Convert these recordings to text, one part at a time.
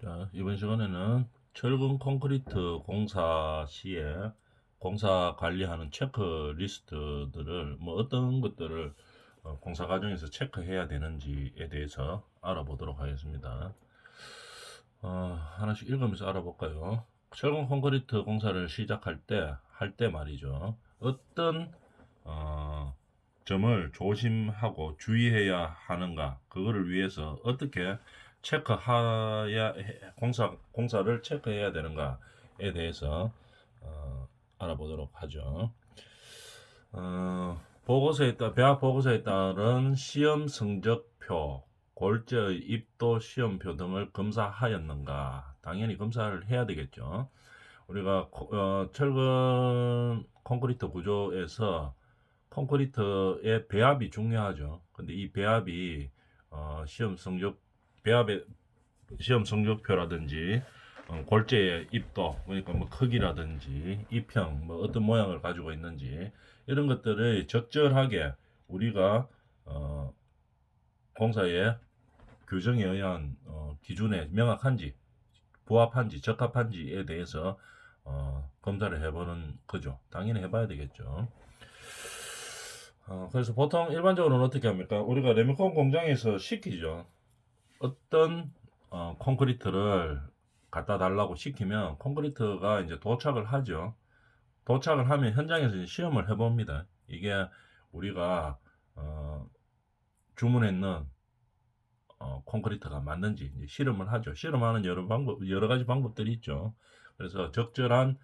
자, 이번 시간에는 철근 콘크리트 공사 시에 공사 관리하는 체크리스트들을 어떤 것들을 공사 과정에서 체크해야 되는지에 대해서 알아보도록 하겠습니다. 하나씩 읽으면서 알아볼까요? 철근 콘크리트 공사를 시작할 때 말이죠. 어떤 점을 조심하고 주의해야 하는가, 그거를 위해서 어떻게 공사를 체크해야 되는가에 대해서 알아보도록 하죠. 배합 보고서에 따른 시험 성적표, 골재의 입도 시험표 등을 검사하였는가? 당연히 검사를 해야 되겠죠. 우리가 철근 콘크리트 구조에서 콘크리트의 배합이 중요하죠. 근데 이 배합이 배합의 시험 성적표라든지 골재의 입도, 그러니까 크기라든지 입형, 어떤 모양을 가지고 있는지 이런 것들을 적절하게 우리가 공사의 규정에 의한 기준에 명확한지, 부합한지, 적합한지에 대해서 검사를 해보는 거죠. 당연히 해봐야 되겠죠. 그래서 보통 일반적으로는 어떻게 합니까? 우리가 레미콘 공장에서 시키죠. 어떤 콘크리트를 갖다 달라고 시키면 콘크리트가 이제 도착을 하죠. 도착을 하면 현장에서 이제 시험을 해봅니다. 이게 우리가 주문했는 콘크리트가 맞는지 이제 실험을 하죠. 실험하는 여러 가지 방법들이 있죠. 그래서 적절한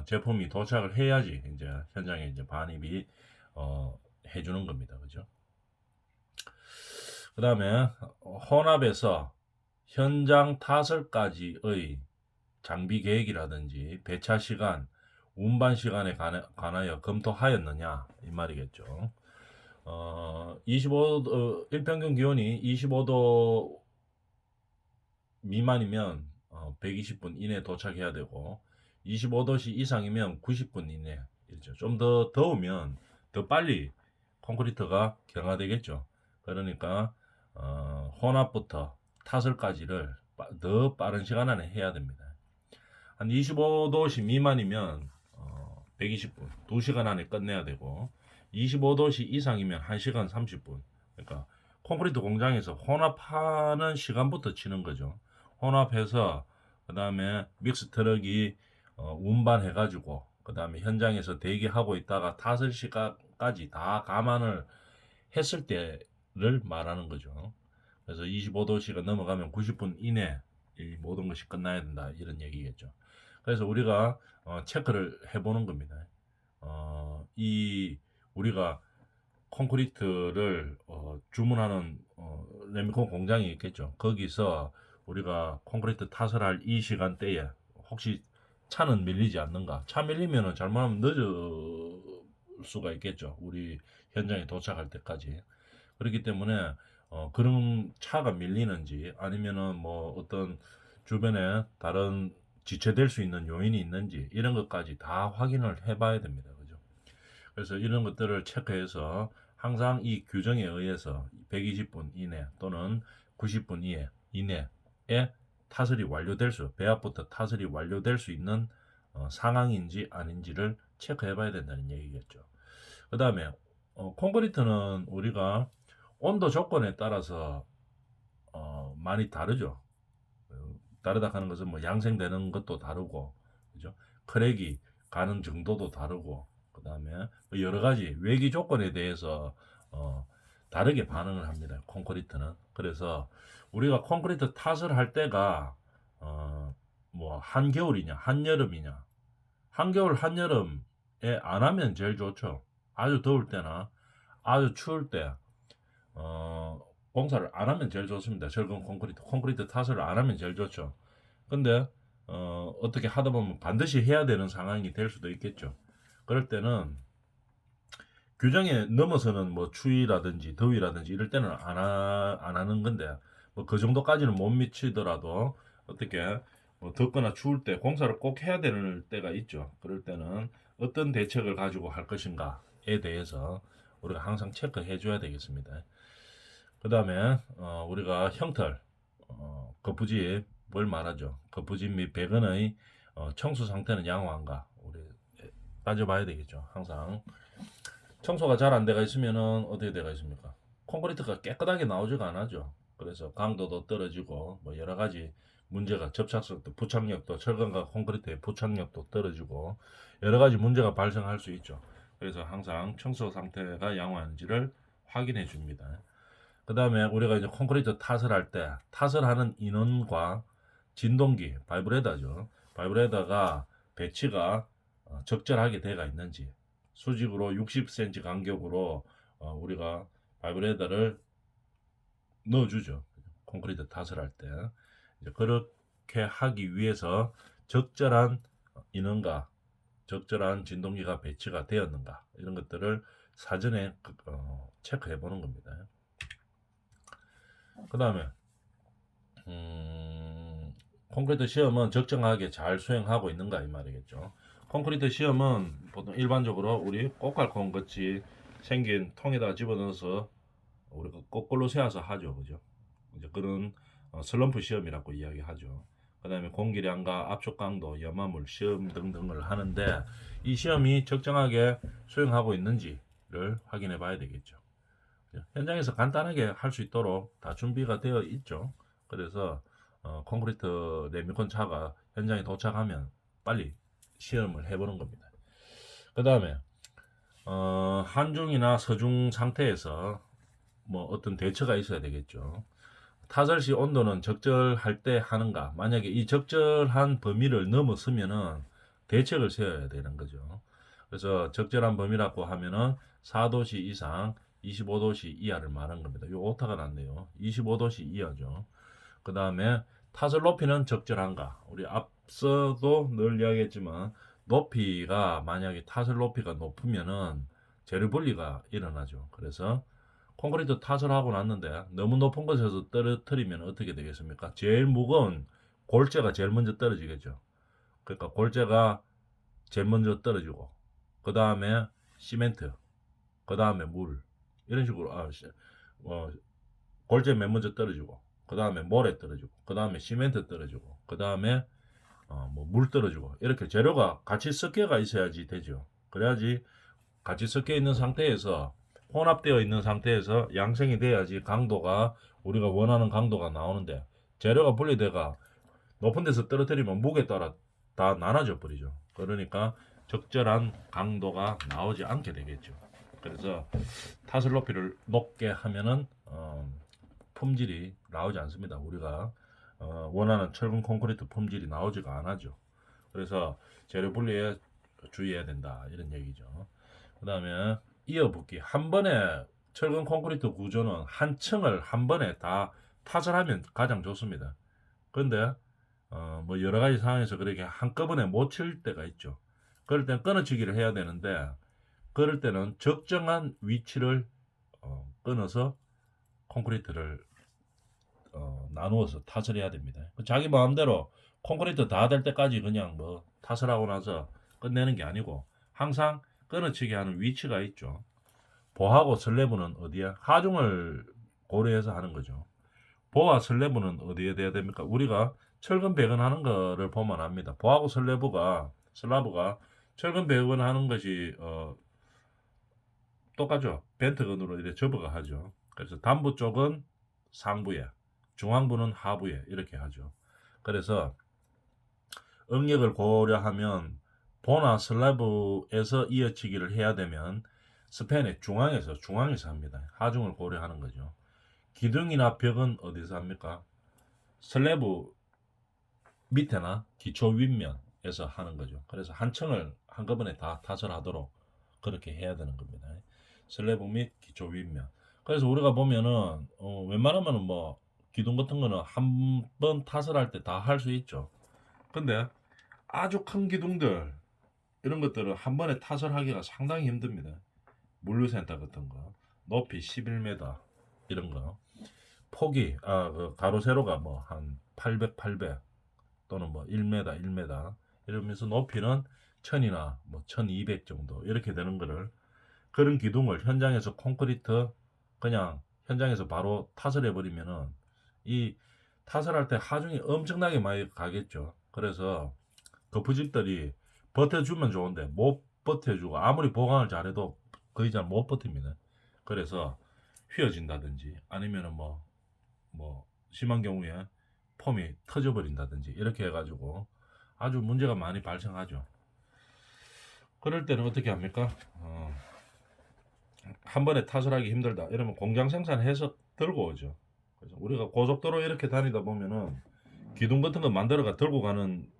제품이 도착을 해야지 이제 현장에 이제 반입이 해주는 겁니다. 그죠? 그 다음에 혼합에서 현장 타설까지의 장비 계획이라든지 배차 시간, 운반 시간에 관하여 검토하였느냐 이 말이겠죠. 25도 일평균 기온이 25도 미만이면 120분 이내에 도착해야 되고 25도씨 이상이면 90분 이내. 좀 더 더우면 더 빨리 콘크리트가 경화되겠죠. 그러니까 혼합부터 타설까지를 더 빠른 시간 안에 해야 됩니다. 한 25도씨 미만이면 120분, 2시간 안에 끝내야 되고 25도씨 이상이면 1시간 30분. 그러니까 콘크리트 공장에서 혼합하는 시간부터 치는 거죠. 혼합해서 그 다음에 믹스 트럭이 운반해가지고 그 다음에 현장에서 대기하고 있다가 타설 시간까지 다 감안을 했을 때를 말하는 거죠. 그래서 25도씨가 넘어가면 90분 이내 이 모든 것이 끝나야 된다 이런 얘기겠죠. 그래서 우리가 체크를 해보는 겁니다. 이 우리가 콘크리트를 주문하는 레미콘 공장이 있겠죠. 거기서 우리가 콘크리트 타설할 이 시간대에 혹시 차는 밀리지 않는가? 차 밀리면은 잘못하면 늦을 수가 있겠죠. 우리 현장에 도착할 때까지. 그렇기 때문에 그런 차가 밀리는지 아니면은 어떤 주변에 다른 지체될 수 있는 요인이 있는지 이런 것까지 다 확인을 해봐야 됩니다. 그죠? 그래서 이런 것들을 체크해서 항상 이 규정에 의해서 120분 이내 또는 90분 이내에 배합부터 타설이 완료될 수 있는 상황인지 아닌지를 체크해 봐야 된다는 얘기겠죠. 그 다음에 콘크리트는 우리가 온도 조건에 따라서 많이 다르죠. 다르다 하는 것은 양생되는 것도 다르고, 그죠? 크랙이 가는 정도도 다르고, 그 다음에 여러 가지 외기 조건에 대해서 다르게 반응을 합니다. 콘크리트는. 그래서 우리가 콘크리트 탓을 할 때가 한겨울이냐, 한여름이냐, 한겨울, 한여름에 안 하면 제일 좋죠. 아주 더울 때나 아주 추울 때 공사를 안 하면 제일 좋습니다. 철근 콘크리트 타설을 안 하면 제일 좋죠. 근데 어떻게 하다 보면 반드시 해야 되는 상황이 될 수도 있겠죠. 그럴 때는 규정에 넘어서는 추위라든지 더위라든지 이럴 때는 안 하는 건데 그 정도까지는 못 미치더라도 어떻게 덥거나 추울 때 공사를 꼭 해야 되는 때가 있죠. 그럴 때는 어떤 대책을 가지고 할 것인가에 대해서 우리가 항상 체크해 줘야 되겠습니다. 그 다음에 우리가 형틀, 거푸집 말하죠. 그 부진 및 배근의 청소 상태는 양호한가 우리 따져봐야 되겠죠. 항상 청소가 잘 안 돼가 있으면은 어떻게 돼가 있습니까? 콘크리트가 깨끗하게 나오지가 않아죠. 그래서 강도도 떨어지고 뭐 여러 가지 문제가 접착력도 부착력도 철근과 콘크리트의 부착력도 떨어지고 여러 가지 문제가 발생할 수 있죠. 그래서 항상 청소 상태가 양호한지를 확인해 줍니다. 그 다음에 우리가 이제 콘크리트 탓을 할 때 탓을 하는 인원과 진동기 바이브레더죠. 바이브레더가 배치가 적절하게 되어 있는지 수직으로 60cm 간격으로 우리가 바이브레더를 넣어주죠. 콘크리트 탓을 할 때. 이제 그렇게 하기 위해서 적절한 인원과 적절한 진동기가 배치가 되었는가 이런 것들을 사전에 체크해 보는 겁니다. 그 다음에 콘크리트 시험은 적정하게 잘 수행하고 있는가 이 말이겠죠. 콘크리트 시험은 보통 일반적으로 우리 꽃갈콘 같이 생긴 통에다 집어넣어서 우리가 거꾸로 세워서 하죠, 그죠? 이제 그런 슬럼프 시험이라고 이야기하죠. 그 다음에 공기량과 압축 강도, 염화물 시험 등등을 하는데 이 시험이 적정하게 수행하고 있는지를 확인해 봐야 되겠죠. 현장에서 간단하게 할 수 있도록 다 준비가 되어 있죠. 그래서 콘크리트 레미콘 차가 현장에 도착하면 빨리 시험을 해보는 겁니다. 그 다음에 한중이나 서중 상태에서 뭐 어떤 대처가 있어야 되겠죠. 타설 시 온도는 적절할 때 하는가? 만약에 이 적절한 범위를 넘어서면은 대책을 세워야 되는 거죠. 그래서 적절한 범위라고 하면은 4도씨 이상 25도씨 이하를 말하는 겁니다. 요 오타가 났네요. 25도씨 이하죠. 그 다음에 타설 높이는 적절한가? 우리 앞서도 늘 이야기했지만 높이가 만약에 타설 높이가 높으면은 재료 분리가 일어나죠. 그래서 콘크리트 탓을 하고 났는데 너무 높은 곳에서 떨어뜨리면 어떻게 되겠습니까? 제일 무거운 골재가 제일 먼저 떨어지겠죠. 그러니까 골재가 제일 먼저 떨어지고 그 다음에 시멘트, 그 다음에 물 이런 식으로 골재 맨 먼저 떨어지고 그 다음에 모래 떨어지고 그 다음에 시멘트 떨어지고 그 다음에 물 떨어지고 이렇게 재료가 같이 섞여가 있어야지 되죠. 그래야지 같이 섞여 있는 상태에서 혼합되어 있는 상태에서 양생이 돼야지 강도가 우리가 원하는 강도가 나오는데 재료가 분리돼가 높은 데서 떨어뜨리면 무게 따라 다 나눠져 버리죠. 그러니까 적절한 강도가 나오지 않게 되겠죠. 그래서 타설 높이를 높게 하면은 품질이 나오지 않습니다. 우리가 원하는 철근 콘크리트 품질이 나오지가 않아죠. 그래서 재료 분리에 주의해야 된다 이런 얘기죠. 그 다음에 이어붙기 한 번에 철근 콘크리트 구조는 한 층을 한 번에 다 타설하면 가장 좋습니다. 그런데 뭐 여러 가지 상황에서 그렇게 한꺼번에 못 칠 때가 있죠. 그럴 땐 끊어치기를 해야 되는데 그럴 때는 적정한 위치를 끊어서 콘크리트를 나누어서 타설해야 됩니다. 자기 마음대로 콘크리트 다 될 때까지 그냥 뭐 타설하고 나서 끝내는 게 아니고 항상 끊어치게 하는 위치가 있죠. 보하고 슬래브는 어디에? 하중을 고려해서 하는 거죠. 보와 슬래브는 어디에 돼야 됩니까? 우리가 철근 배근하는 거를 보면 압니다. 보하고 슬라브가 철근 배근하는 것이 똑같죠. 벤트건으로 이렇게 접어가 하죠. 그래서 단부 쪽은 상부에, 중앙부는 하부에 이렇게 하죠. 그래서 응력을 고려하면 보나 슬라브에서 이어치기를 해야 되면 스팬의 중앙에서 합니다. 하중을 고려하는 거죠. 기둥이나 벽은 어디서 합니까? 슬래브 밑에나 기초 윗면에서 하는 거죠. 그래서 한 층을 한꺼번에 다 타설하도록 그렇게 해야 되는 겁니다. 슬래브 및 기초 윗면. 그래서 우리가 보면은 웬만하면은 뭐 기둥 같은 거는 한 번 타설할 때 다 할 수 있죠. 근데 아주 큰 기둥들 이런 것들은 한 번에 타설하기가 상당히 힘듭니다. 물류센터 같은 거 높이 11m 이런 거 폭이 그 가로 세로가 뭐 한 800 또는 뭐 1m 이러면서 높이는 1000이나 뭐 1200 정도 이렇게 되는 거를 그런 기둥을 현장에서 콘크리트 그냥 현장에서 바로 타설해 버리면은 이 타설할 때 하중이 엄청나게 많이 가겠죠. 그래서 거푸집들이 버텨주면 좋은데 못 버텨주고 아무리 보강을 잘해도 거의 잘 못 버팁니다. 그래서 휘어진다든지 아니면은 뭐 심한 경우에 폼이 터져버린다든지 이렇게 해가지고 아주 문제가 많이 발생하죠. 그럴 때는 어떻게 합니까? 한 번에 타설하기 힘들다 이러면 공장 생산해서 들고 오죠. 그래서 우리가 고속도로 이렇게 다니다 보면은 기둥 같은 거 만들어가 들고 가는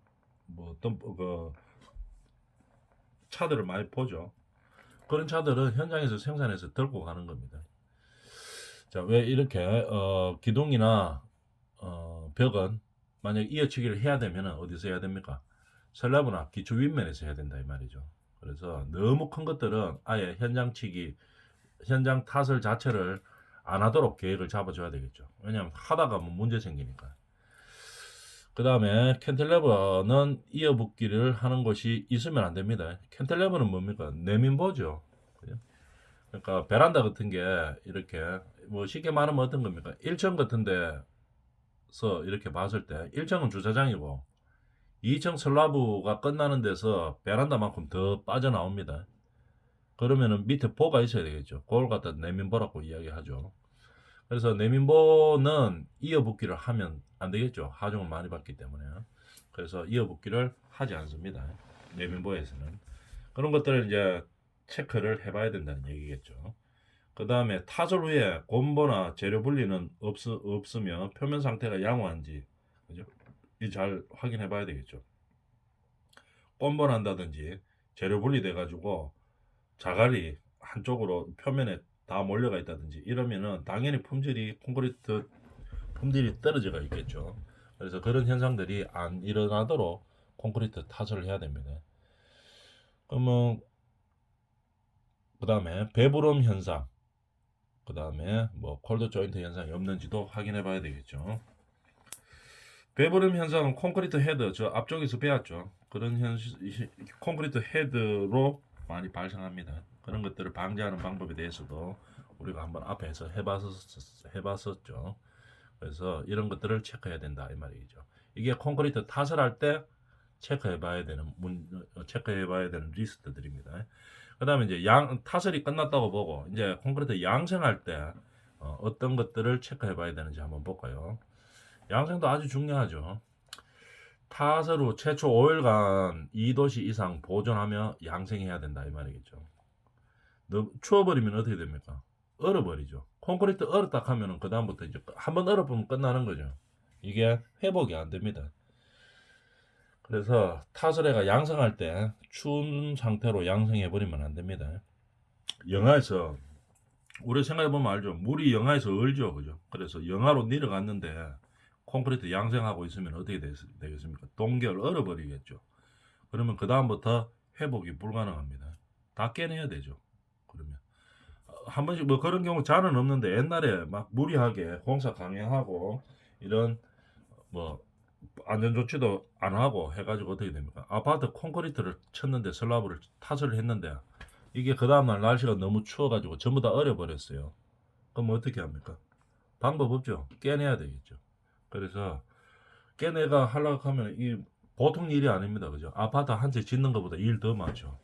뭐 어떤 그 차들을 많이 보죠. 그런 차들은 현장에서 생산해서 들고 가는 겁니다. 자, 왜 이렇게 기둥이나 벽은 만약 이어치기를 해야 되면 어디서 해야 됩니까? 슬라브나 기초 윗면에서 해야 된다 이 말이죠. 그래서 너무 큰 것들은 아예 현장 타설 자체를 안 하도록 계획을 잡아줘야 되겠죠. 왜냐하면 하다가 뭐 문제 생기니까. 그 다음에 캔틸레버는 이어붙기를 하는 것이 있으면 안 됩니다. 캔틸레버는 뭡니까? 내민보죠. 그러니까 베란다 같은 게 이렇게 뭐 쉽게 말하면 어떤 겁니까? 1층 같은 데서 이렇게 봤을 때 1층은 주차장이고 2층 슬라브가 끝나는 데서 베란다만큼 더 빠져나옵니다. 그러면은 밑에 보가 있어야 되겠죠. 그걸 갖다 내민보라고 이야기하죠. 그래서 내민보는 이어붙기를 하면 안 되겠죠. 하중을 많이 받기 때문에. 그래서 이어붙기를 하지 않습니다. 내민보에서는. 그런 것들을 이제 체크를 해봐야 된다는 얘기겠죠. 그 다음에 타설 후에 곰보나 재료 분리는 없으면 표면 상태가 양호한지 그죠? 이 잘 확인해 봐야 되겠죠. 곰보난다든지 재료 분리돼 가지고 자갈이 한쪽으로 표면에 다 몰려가 있다든지 이러면은 당연히 콘크리트 품질이 떨어져가 있겠죠. 그래서 그런 현상들이 안 일어나도록 콘크리트 타설을 해야 됩니다. 그러면 그 다음에 배부름 현상, 그 다음에 뭐 콜드 조인트 현상이 없는지도 확인해 봐야 되겠죠. 배부름 현상은 콘크리트 헤드, 저 앞쪽에서 배웠죠. 그런 콘크리트 헤드로 많이 발생합니다. 그런 것들을 방지하는 방법에 대해서도 우리가 한번 앞에서 해봤었죠. 그래서 이런 것들을 체크해야 된다 이 말이죠. 이게 콘크리트 타설할 때 체크해봐야 되는 리스트들입니다. 그다음에 이제 타설이 끝났다고 보고 이제 콘크리트 양생할 때 어떤 것들을 체크해봐야 되는지 한번 볼까요? 양생도 아주 중요하죠. 타설 후 최초 5일간 2도씨 이상 보존하며 양생해야 된다 이 말이겠죠. 추워버리면 어떻게 됩니까? 얼어버리죠. 콘크리트 얼었다 하면은 그 다음부터 이제 한번 얼어보면 끝나는 거죠. 이게 회복이 안 됩니다. 그래서 타설해가 양생할 때 추운 상태로 양생해버리면 안 됩니다. 영하에서 우리 생각해보면 알죠. 물이 영하에서 얼죠, 그죠? 그래서 영하로 내려갔는데 콘크리트 양생하고 있으면 어떻게 되겠습니까? 동결 얼어버리겠죠. 그러면 그 다음부터 회복이 불가능합니다. 다 깨내야 되죠. 그러면 한 번씩 뭐 그런 경우 잘은 없는데 옛날에 막 무리하게 공사 강행하고 이런 뭐 안전조치도 안 하고 해가지고 어떻게 됩니까? 아파트 콘크리트를 쳤는데 슬라브를 타설을 했는데 이게 그 다음날 날씨가 너무 추워가지고 전부 다 얼어버렸어요. 그럼 어떻게 합니까? 방법 없죠. 깨내야 되겠죠. 그래서 깨내가 하려고 하면 이 보통 일이 아닙니다. 그죠? 아파트 한 채 짓는 것보다 일 더 많죠.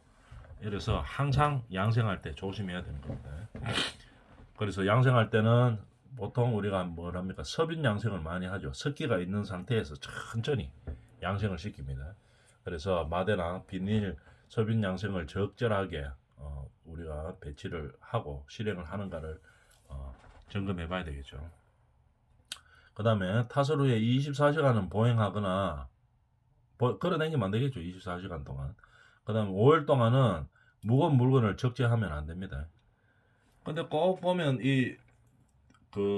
그래서 항상 양생할 때 조심해야 되는 겁니다. 그래서 양생할 때는 보통 우리가 뭐랍니까? 서빈 양생을 많이 하죠. 습기가 있는 상태에서 천천히 양생을 시킵니다. 그래서 마대나 비닐 서빈 양생을 적절하게 우리가 배치를 하고 실행을 하는가를 점검해 봐야 되겠죠. 그 다음에 타설 후에 24시간은 보행하거나 걸어다니면 안 되겠죠. 24시간 동안. 그 다음에 5일 동안은 무거운 물건을 적재하면 안 됩니다. 근데 꼭 보면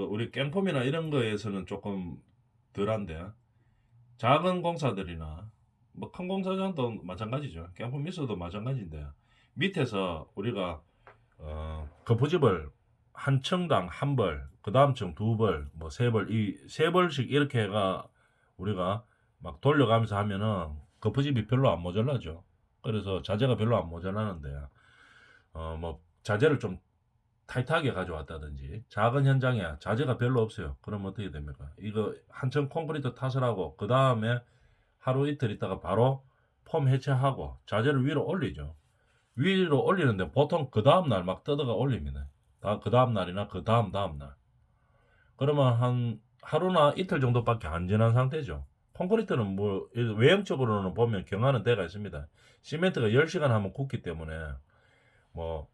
우리 깽폼이나 이런 거에서는 조금 덜한데 작은 공사들이나 뭐 큰 공사장도 마찬가지죠. 깽폼 있어도 마찬가지인데 밑에서 우리가 거푸집을 한 층당 한 벌, 그 다음 층 두 벌, 뭐 세 벌, 이 세 벌씩 이렇게 해가 우리가 막 돌려가면서 하면은 거푸집이 별로 안 모자라죠. 그래서 자재가 별로 안 모자라는데 뭐 자재를 좀 타이트하게 가져왔다든지 작은 현장에 자재가 별로 없어요. 그럼 어떻게 됩니까? 이거 한층 콘크리트 탓을 하고 그 다음에 하루 이틀 있다가 바로 폼 해체하고 자재를 위로 올리죠. 위로 올리는데 보통 그 다음날 막 뜯어가 올립니다. 그 다음날이나 그 다음날. 그러면 한 하루나 이틀 정도밖에 안 지난 상태죠. 콘크리트는 뭐 외형적으로는 보면 경하는 데가 있습니다. 시멘트가 10시간 하면 굳기 때문에 뭐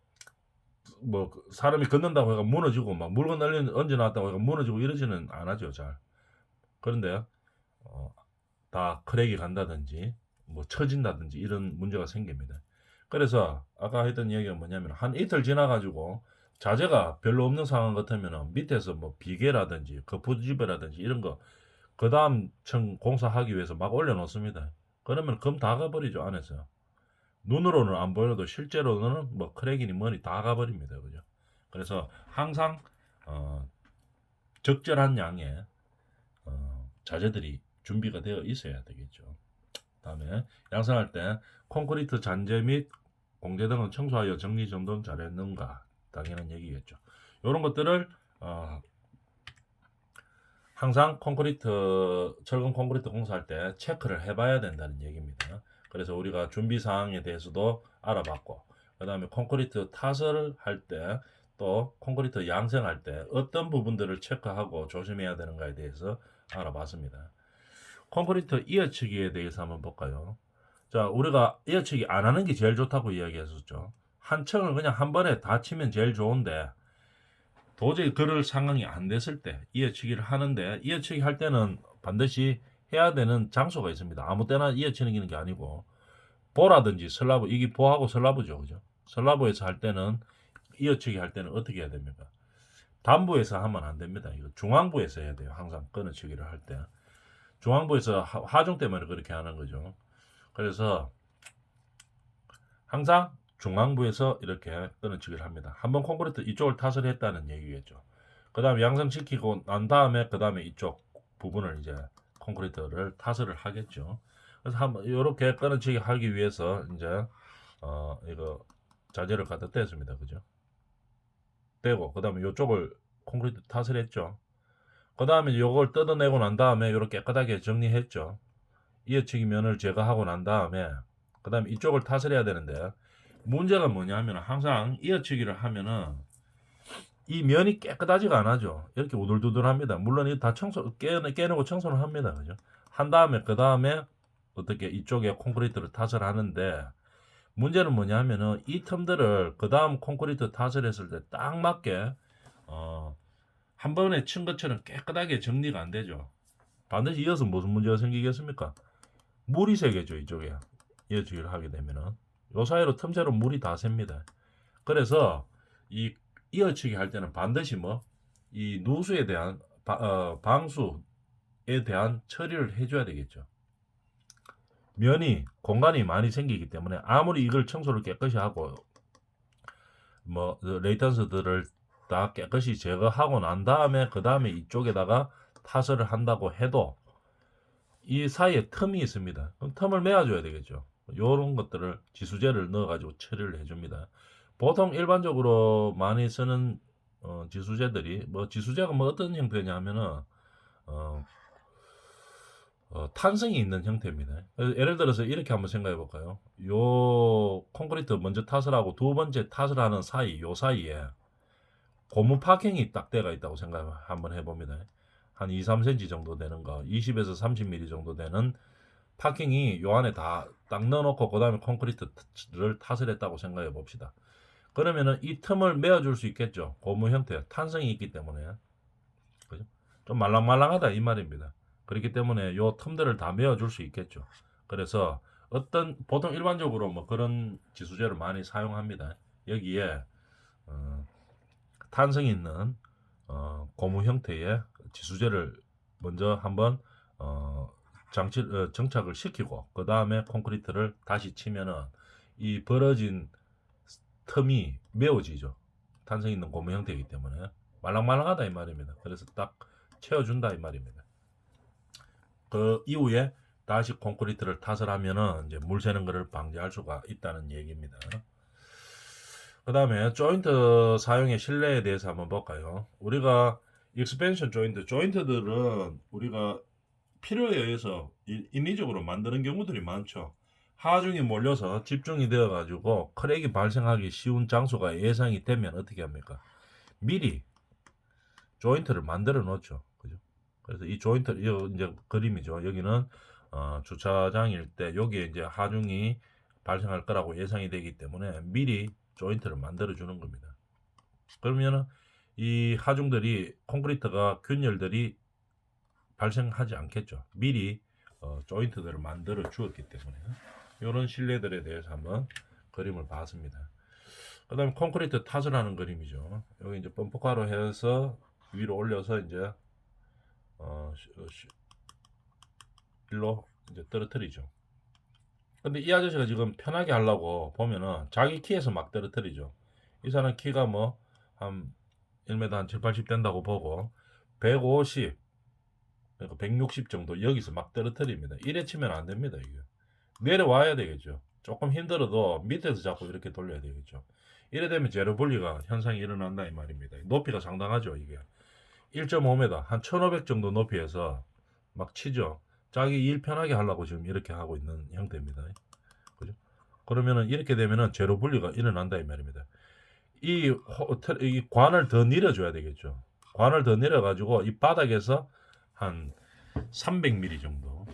사람이 걷는다고 해가 무너지고 막 물건 얹어놨다고 해가 무너지고 이러지는 않아죠. 잘. 그런데 다 크랙이 간다든지 뭐 처진다든지 이런 문제가 생깁니다. 그래서 아까 했던 얘기가 뭐냐면 한 이틀 지나가지고 자재가 별로 없는 상황 같으면 밑에서 뭐 비계라든지 거푸집애라든지 이런 거 그 다음 층 공사하기 위해서 막 올려놓습니다. 그러면 금 다 가버리죠. 안에서. 눈으로는 안 보여도 실제로는 뭐 크랙이니 뭐니 다 가버립니다. 그죠? 그래서 항상 적절한 양의 자재들이 준비가 되어 있어야 되겠죠. 다음에 양산할 때 콘크리트 잔재 및 공재 등은 청소하여 정리정돈 잘했는가 당연한 얘기겠죠. 이런 것들을 항상 철근 콘크리트 공사할 때 체크를 해봐야 된다는 얘기입니다. 그래서 우리가 준비 사항에 대해서도 알아봤고, 그 다음에 콘크리트 타설을 할 때, 또 콘크리트 양생할 때 어떤 부분들을 체크하고 조심해야 되는가에 대해서 알아봤습니다. 콘크리트 이어치기에 대해서 한번 볼까요? 자, 우리가 이어치기 안 하는 게 제일 좋다고 이야기했었죠. 한 층을 그냥 한 번에 다 치면 제일 좋은데, 도저히 그럴 상황이 안 됐을 때 이어치기를 하는데, 이어치기 할 때는 반드시 해야 되는 장소가 있습니다. 아무 때나 이어치는 게 아니고 보라든지 슬라브, 이게 보하고 슬라브죠, 그죠? 슬라브에서 할 때는 이어치기 할 때는 어떻게 해야 됩니까? 단부에서 하면 안 됩니다. 이거 중앙부에서 해야 돼요. 항상 끊어치기를 할 때. 중앙부에서 하중 때문에 그렇게 하는 거죠. 그래서 항상 중앙부에서 이렇게 끊어치기를 합니다. 한번 콘크리트 이쪽을 타설 했다는 얘기겠죠. 그 다음에 양성시키고 난 다음에 그 다음에 이쪽 부분을 이제 콘크리트를 타설을 하겠죠. 그래서 한번 이렇게 끊어치기 하기 위해서 이제 이거 자재를 갖다 댔습니다. 그죠? 떼고 그 다음에 이쪽을 콘크리트 타설 했죠. 그 다음에 이걸 뜯어내고 난 다음에 이렇게 깨끗하게 정리했죠. 이어치기 면을 제거하고 난 다음에 그 다음에 이쪽을 타설해야 되는데, 문제가 뭐냐면 항상 이어치기를 하면은 이 면이 깨끗하지가 않아죠. 이렇게 우들두들합니다. 물론 이거 다 깨내고 청소를 합니다. 그죠? 한 다음에 그 다음에 어떻게 이쪽에 콘크리트를 타설하는데, 문제는 뭐냐면은 이 틈들을 그 다음 콘크리트 타설했을 때 딱 맞게 한 번에 친 것처럼 깨끗하게 정리가 안 되죠. 반드시 이어서 무슨 문제가 생기겠습니까? 물이 새겠죠. 이쪽에 이어치기를 하게 되면은 요 사이로 틈새로 물이 다 셉니다. 그래서 이 이어치기 할 때는 반드시 이 누수에 대한 방수에 대한 처리를 해줘야 되겠죠. 면이 공간이 많이 생기기 때문에 아무리 이걸 청소를 깨끗이 하고 레이턴스들을 다 깨끗이 제거하고 난 다음에 그 다음에 이쪽에다가 타설을 한다고 해도 이 사이에 틈이 있습니다. 그럼 틈을 메워줘야 되겠죠. 이런 것들을 지수제를 넣어가지고 처리를 해줍니다. 보통 일반적으로 많이 쓰는 지수제들이 지수제가 어떤 형태냐 하면은 탄성이 있는 형태입니다. 예를 들어서 이렇게 한번 생각해 볼까요? 요 콘크리트 먼저 타설하고 두 번째 타설하는 요 사이에 고무 파킹이 딱 돼가 있다고 생각 한번 해봅니다. 한 2, 3cm 정도 되는 거, 20에서 30mm 정도 되는 파킹이 요 안에 다 딱 넣어놓고 그 다음에 콘크리트를 타설했다고 생각해 봅시다. 그러면은 이 틈을 메워줄 수 있겠죠. 고무 형태, 탄성이 있기 때문에. 그죠? 좀 말랑말랑하다 이 말입니다. 그렇기 때문에 요 틈들을 다 메워줄 수 있겠죠. 그래서 보통 일반적으로 그런 지수제를 많이 사용합니다. 여기에 탄성 있는 고무 형태의 지수제를 먼저 한번 정착을 시키고 그 다음에 콘크리트를 다시 치면은 이 벌어진 틈이 메워지죠. 탄성 있는 고무 형태이기 때문에 말랑말랑하다 이 말입니다. 그래서 딱 채워준다 이 말입니다. 그 이후에 다시 콘크리트를 타설하면은 이제 물 새는 것을 방지할 수가 있다는 얘기입니다. 그 다음에 조인트 사용의 신뢰에 대해서 한번 볼까요? 우리가 익스펜션 조인트들은 우리가 필요에 의해서 인위적으로 만드는 경우들이 많죠. 하중이 몰려서 집중이 되어 가지고 크랙이 발생하기 쉬운 장소가 예상이 되면 어떻게 합니까? 미리 조인트를 만들어 놓죠. 그죠? 그래서 이 조인트, 이거 이제 그림이죠. 여기는 주차장일 때 여기에 이제 하중이 발생할 거라고 예상이 되기 때문에 미리 조인트를 만들어 주는 겁니다. 그러면은 이 하중들이 콘크리트가 균열들이 발생하지 않겠죠. 미리 조인트들을 만들어 주었기 때문에 이런 실내들에 대해서 한번 그림을 봤습니다. 그 다음에 콘크리트 탓을 하는 그림이죠. 여기 이제 펌프카로 해서 위로 올려서 이제 일로 이제 떨어뜨리죠. 근데 이 아저씨가 지금 편하게 하려고 보면은 자기 키에서 막 떨어뜨리죠. 이 사람 키가 뭐 한 1m 한 7, 80 된다고 보고 150 그러니까 160 정도 여기서 막 떨어뜨립니다. 이래 치면 안 됩니다. 이게 내려와야 되겠죠. 조금 힘들어도 밑에서 자꾸 이렇게 돌려야 되겠죠. 이래 되면 제로 분리가 현상이 일어난다 이 말입니다. 높이가 상당하죠. 이게 1.5m 한 1500 정도 높이에서 막 치죠. 자기 일 편하게 하려고 지금 이렇게 하고 있는 형태입니다. 그죠? 그러면은 이렇게 되면은 제로 분리가 일어난다 이 말입니다. 이 관을 더 내려줘야 되겠죠. 관을 더 내려가지고 이 바닥에서 한 300mm 정도,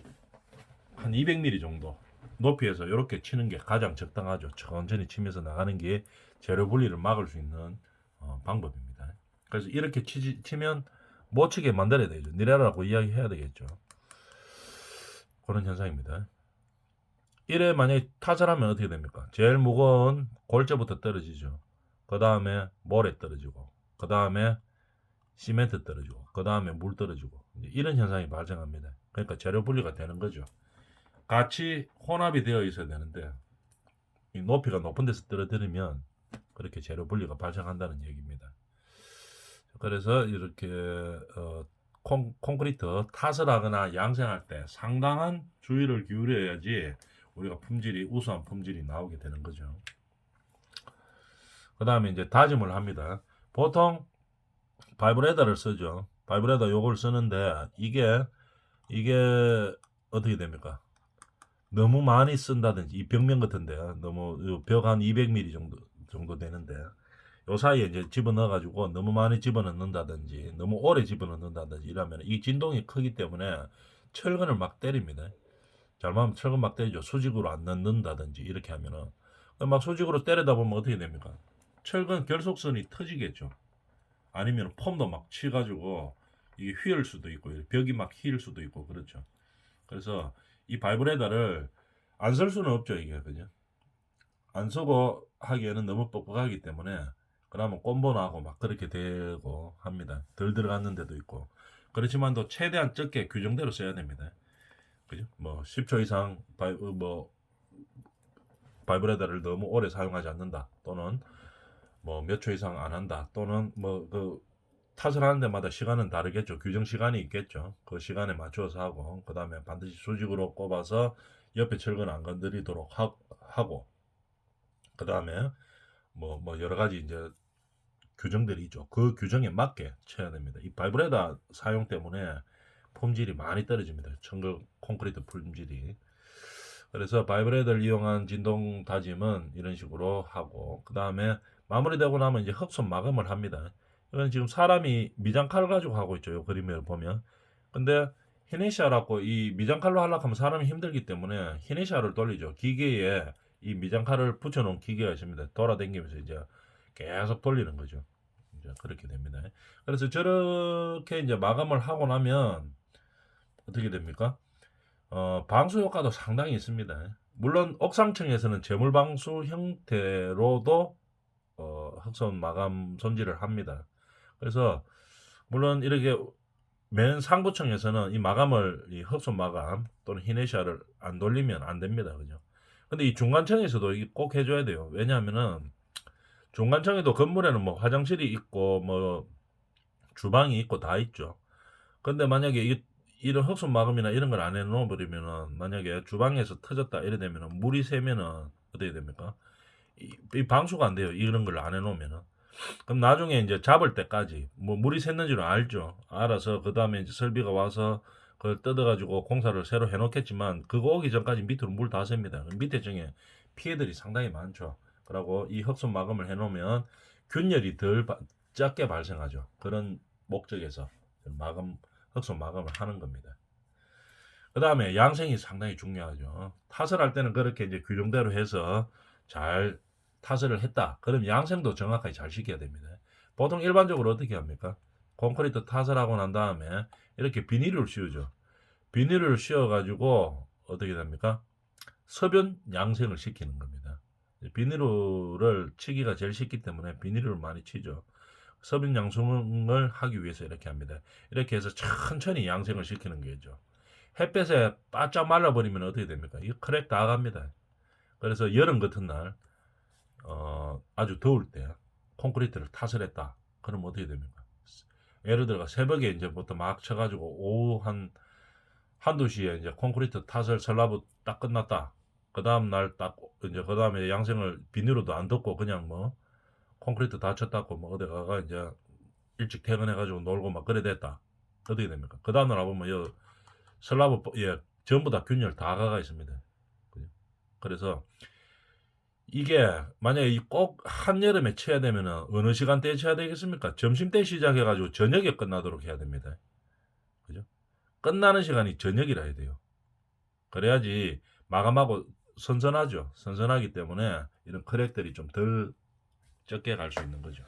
한 200mm 정도 높이에서 이렇게 치는 게 가장 적당하죠. 천천히 치면서 나가는 게 재료 분리를 막을 수 있는 방법입니다. 그래서 이렇게 치면 못 치게 만들어야 되죠. 니라라고 이야기해야 되겠죠. 그런 현상입니다. 이래 만약에 타설하면 어떻게 됩니까? 제일 무거운 골재부터 떨어지죠. 그 다음에 모래 떨어지고, 그 다음에 시멘트 떨어지고, 그 다음에 물 떨어지고, 이런 현상이 발생합니다. 그러니까 재료 분리가 되는 거죠. 같이 혼합이 되어 있어야 되는데 이 높이가 높은 데서 떨어뜨리면 그렇게 재료 분리가 발생한다는 얘기입니다. 그래서 이렇게 콘크리트 탓을 하거나 양생할 때 상당한 주의를 기울여야지 우리가 우수한 품질이 나오게 되는 거죠. 그 다음에 이제 다짐을 합니다. 보통 바이브레더를 쓰죠. 바이브레더 요걸 쓰는데 이게 어떻게 됩니까? 너무 많이 쓴다든지 이 벽면 같은데 너무 벽 한 200mm 정도 되는데 요 사이에 이제 집어넣어 가지고 너무 많이 집어넣는다든지 너무 오래 집어넣는다든지 이러면 이 진동이 크기 때문에 철근을 막 때립니다. 잘못하면 철근 막 때리죠. 수직으로 안 넣는다든지 이렇게 하면은 막 수직으로 때리다 보면 어떻게 됩니까? 철근 결속선이 터지겠죠. 아니면 폼도 막 치가지고 이게 휘을 수도 있고 벽이 막 휘일 수도 있고 그렇죠. 그래서 이 바이브레더를 안 쓸 수는 없죠 이게 그죠? 안 쓰고 하기에는 너무 뻑뻑하기 때문에 그러면 꼼보 나고 막 그렇게 되고 합니다. 덜 들어갔는 데도 있고 그렇지만도 최대한 적게 규정대로 써야 됩니다. 그죠? 뭐 10초 이상 바이브레더를 너무 오래 사용하지 않는다 또는 뭐 몇 초 이상 안 한다 또는 뭐 그 탓을 하는 데마다 시간은 다르겠죠. 규정 시간이 있겠죠. 그 시간에 맞추어서 하고 그 다음에 반드시 수직으로 꼽아서 옆에 철근 안 건드리도록 하고 그 다음에 뭐 여러 가지 이제 규정들이 있죠. 그 규정에 맞게 쳐야 됩니다. 이 바이브레더 사용 때문에 품질이 많이 떨어집니다. 청글 콘크리트 품질이. 그래서 바이브레더를 이용한 진동 다짐은 이런 식으로 하고 그 다음에 마무리되고 나면 이제 흑손 마감을 합니다. 이건 지금 사람이 미장칼을 가지고 하고 있죠. 이 그림을 보면. 근데 히네시아라고 이 미장칼로 하려고 하면 사람이 힘들기 때문에 히네시아를 돌리죠. 기계에 이 미장칼을 붙여놓은 기계가 있습니다. 돌아다니면서 이제 계속 돌리는 거죠. 이제 그렇게 됩니다. 그래서 저렇게 이제 마감을 하고 나면 어떻게 됩니까? 방수 효과도 상당히 있습니다. 물론 옥상층에서는 재물 방수 형태로도 흑손 마감 손질을 합니다. 그래서 물론 이렇게 맨 상부층에서는 이 마감을 이 흑손 마감 또는 히네시아를 안 돌리면 안 됩니다. 그죠? 근데 이 중간층에서도 이게 꼭 해줘야 돼요. 왜냐하면은 중간층에도 건물에는 뭐 화장실이 있고 뭐 주방이 있고 다 있죠. 근데 만약에 이런 흑손 마감이나 이런 걸 안 해놓아 버리면은 만약에 주방에서 터졌다 이래 되면은 물이 새면은 어떻게 됩니까? 이 방수가 안 돼요. 이런 걸 안 해놓으면은. 그럼 나중에 이제 잡을 때까지 뭐 물이 샜는지는 알죠. 알아서 그 다음에 이제 설비가 와서 그걸 뜯어가지고 공사를 새로 해놓겠지만 그거 오기 전까지 밑으로 물 다 셉니다. 밑에 중에 피해들이 상당히 많죠. 그리고 이 흑손 마감을 해놓으면 균열이 덜 작게 발생하죠. 그런 목적에서 흑손 마감을 하는 겁니다. 그 다음에 양생이 상당히 중요하죠. 타설할 때는 그렇게 이제 규정대로 해서 잘 타설을 했다. 그럼 양생도 정확하게 잘 시켜야 됩니다. 보통 일반적으로 어떻게 합니까? 콘크리트 타설하고 난 다음에 이렇게 비닐을 씌우죠. 비닐을 씌워가지고 어떻게 됩니까? 서변 양생을 시키는 겁니다. 비닐을 치기가 제일 쉽기 때문에 비닐을 많이 치죠. 서변 양성을 하기 위해서 이렇게 합니다. 이렇게 해서 천천히 양생을 시키는 거죠. 햇볕에 바짝 말라버리면 어떻게 됩니까? 이거 크랙 다 갑니다. 그래서 여름 같은 날 아주 더울 때 콘크리트를 타설했다. 그럼 어떻게 됩니까? 예를 들어 새벽에 이제부터 막 쳐가지고 오후 한두 시에 이제 콘크리트 타설 슬라브 딱 끝났다. 그 다음 날 딱 이제 그 다음에 양생을 비닐로도 안 덮고 그냥 뭐 콘크리트 다 쳤다고 뭐 어디 가가 이제 일찍 퇴근해가지고 놀고 막 그래 됐다. 어떻게 됩니까? 그 다음 날 와보면 여 슬라브 전부 다 균열 다 가가 있습니다. 그래서 이게 만약에 꼭 한여름에 쳐야 되면은 어느 시간대에 쳐야 되겠습니까? 점심때 시작해가지고 저녁에 끝나도록 해야 됩니다. 그죠? 끝나는 시간이 저녁이라 해야 돼요. 그래야지 마감하고 선선하죠. 선선하기 때문에 이런 크랙들이 좀 덜 적게 갈 수 있는 거죠.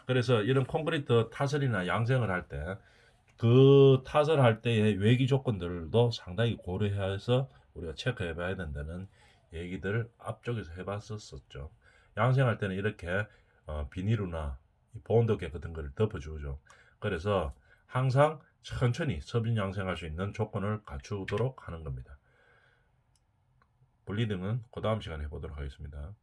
그래서 이런 콘크리트 타설이나 양생을 할 때 그 타설할 때의 외기 조건들도 상당히 고려해서 우리가 체크해 봐야 된다는 얘기들 앞쪽에서 해봤었죠. 양생할 때는 이렇게 비닐이나 보온도계 같은 거를 덮어주죠. 그래서 항상 천천히 서빈 양생할 수 있는 조건을 갖추도록 하는 겁니다. 분리등은 그 다음 시간에 해보도록 하겠습니다.